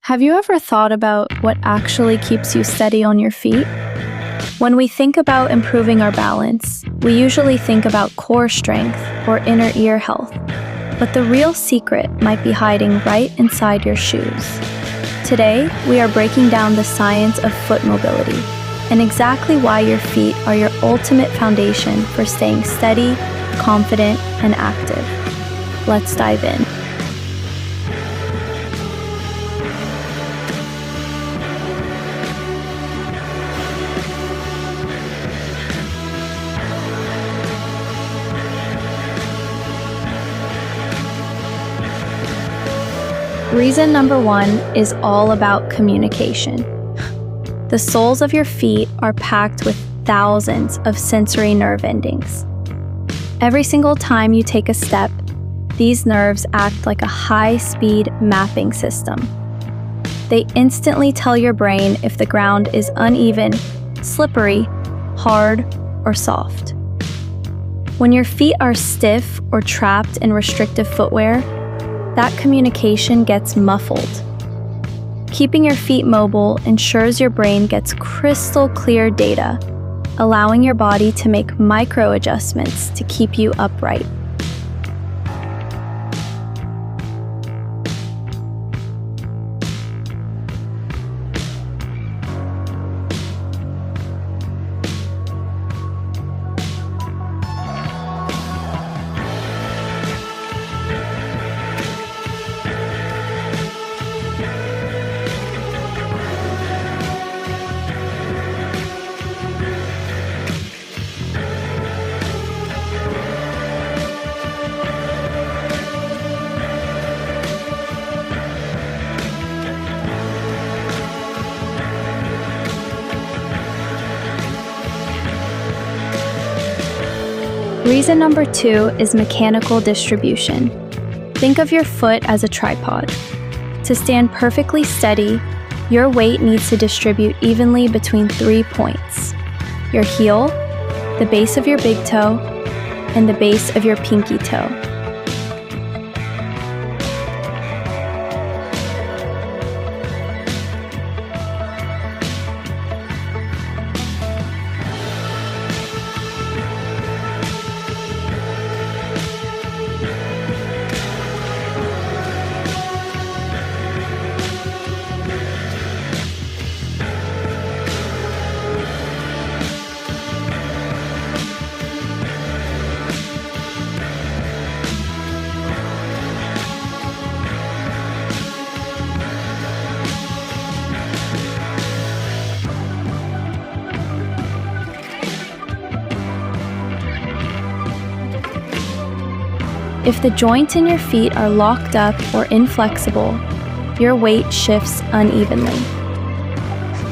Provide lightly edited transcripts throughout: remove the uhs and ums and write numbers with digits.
Have you ever thought about what actually keeps you steady on your feet? When we think about improving our balance, we usually think about core strength or inner ear health. But the real secret might be hiding right inside your shoes. Today, we are breaking down the science of foot mobility and exactly why your feet are your ultimate foundation for staying steady, confident, and active. Let's dive in. Reason number one is all about communication. The soles of your feet are packed with thousands of sensory nerve endings. Every single time you take a step, these nerves act like a high-speed mapping system. They instantly tell your brain if the ground is uneven, slippery, hard, or soft. When your feet are stiff or trapped in restrictive footwear, that communication gets muffled. Keeping your feet mobile ensures your brain gets crystal clear data, allowing your body to make micro adjustments to keep you upright. Reason number two is mechanical distribution. Think of your foot as a tripod. To stand perfectly steady, your weight needs to distribute evenly between 3 points: your heel, the base of your big toe, and the base of your pinky toe. If the joints in your feet are locked up or inflexible, your weight shifts unevenly.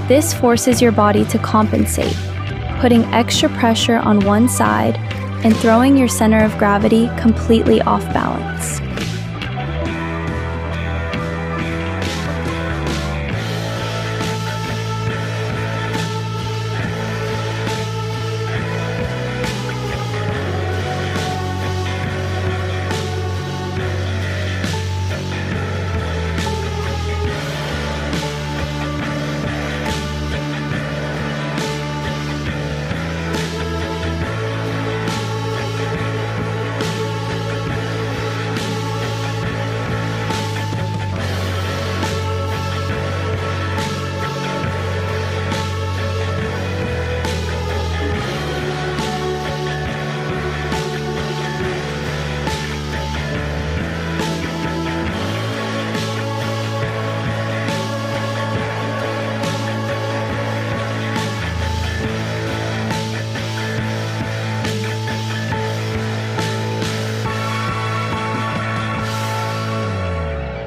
This forces your body to compensate, putting extra pressure on one side and throwing your center of gravity completely off balance.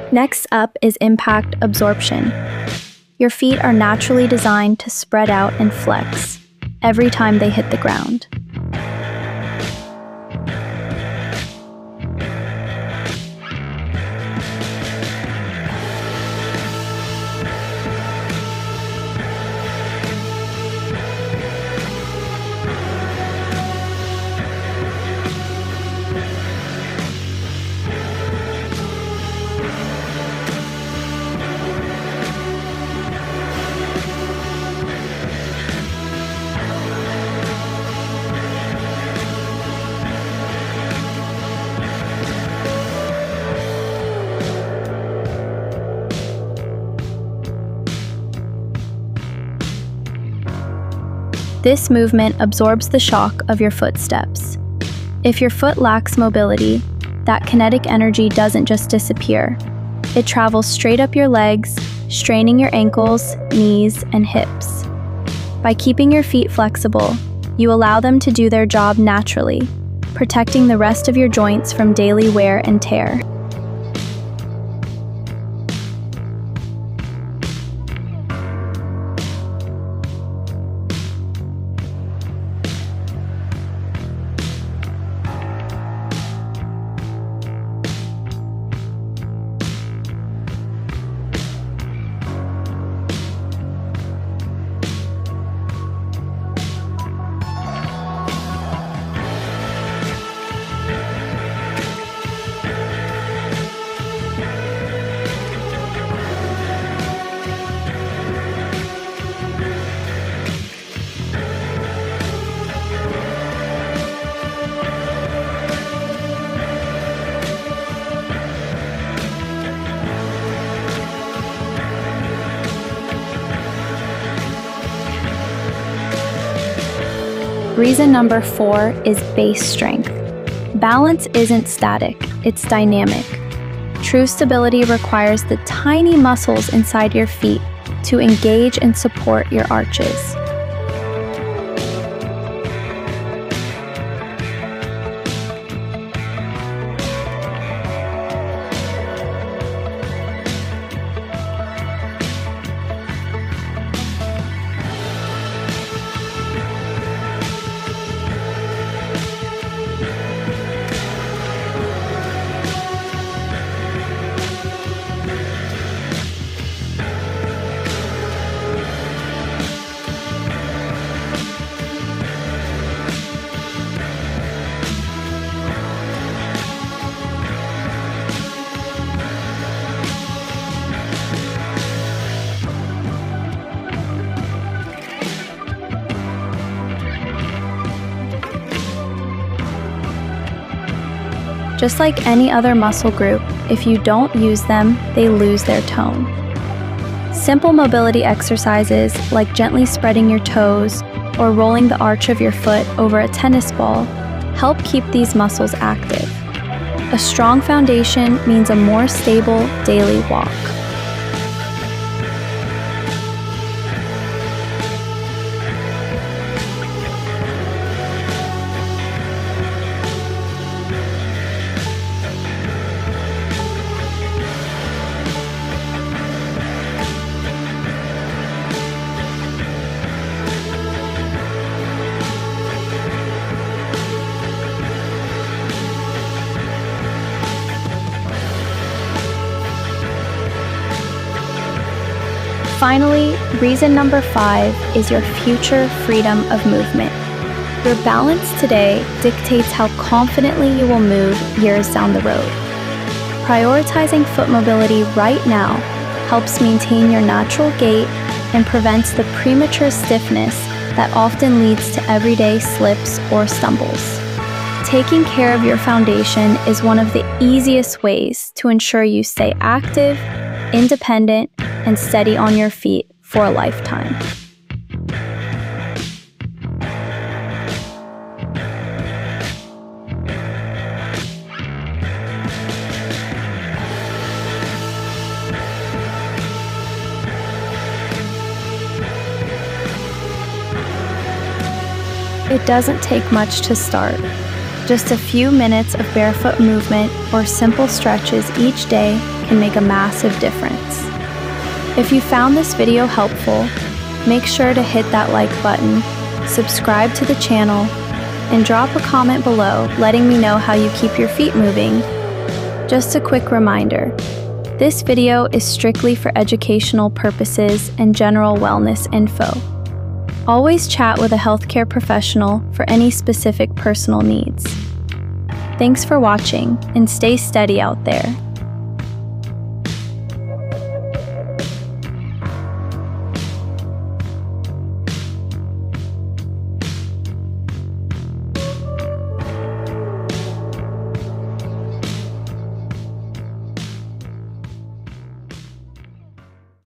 Next up is impact absorption. Your feet are naturally designed to spread out and flex every time they hit the ground. This movement absorbs the shock of your footsteps. If your foot lacks mobility, that kinetic energy doesn't just disappear. It travels straight up your legs, straining your ankles, knees, and hips. By keeping your feet flexible, you allow them to do their job naturally, protecting the rest of your joints from daily wear and tear. Reason number 4 is base strength. Balance isn't static, it's dynamic. True stability requires the tiny muscles inside your feet to engage and support your arches. Just like any other muscle group, if you don't use them, they lose their tone. Simple mobility exercises like gently spreading your toes or rolling the arch of your foot over a tennis ball help keep these muscles active. A strong foundation means a more stable daily walk. Finally, reason number 5 is your future freedom of movement. Your balance today dictates how confidently you will move years down the road. Prioritizing foot mobility right now helps maintain your natural gait and prevents the premature stiffness that often leads to everyday slips or stumbles. Taking care of your foundation is one of the easiest ways to ensure you stay active, independent, and steady on your feet for a lifetime. It doesn't take much to start. Just a few minutes of barefoot movement or simple stretches each day can make a massive difference. If you found this video helpful, make sure to hit that like button, subscribe to the channel, and drop a comment below letting me know how you keep your feet moving. Just a quick reminder, this video is strictly for educational purposes and general wellness info. Always chat with a healthcare professional for any specific personal needs. Thanks for watching, and stay steady out there.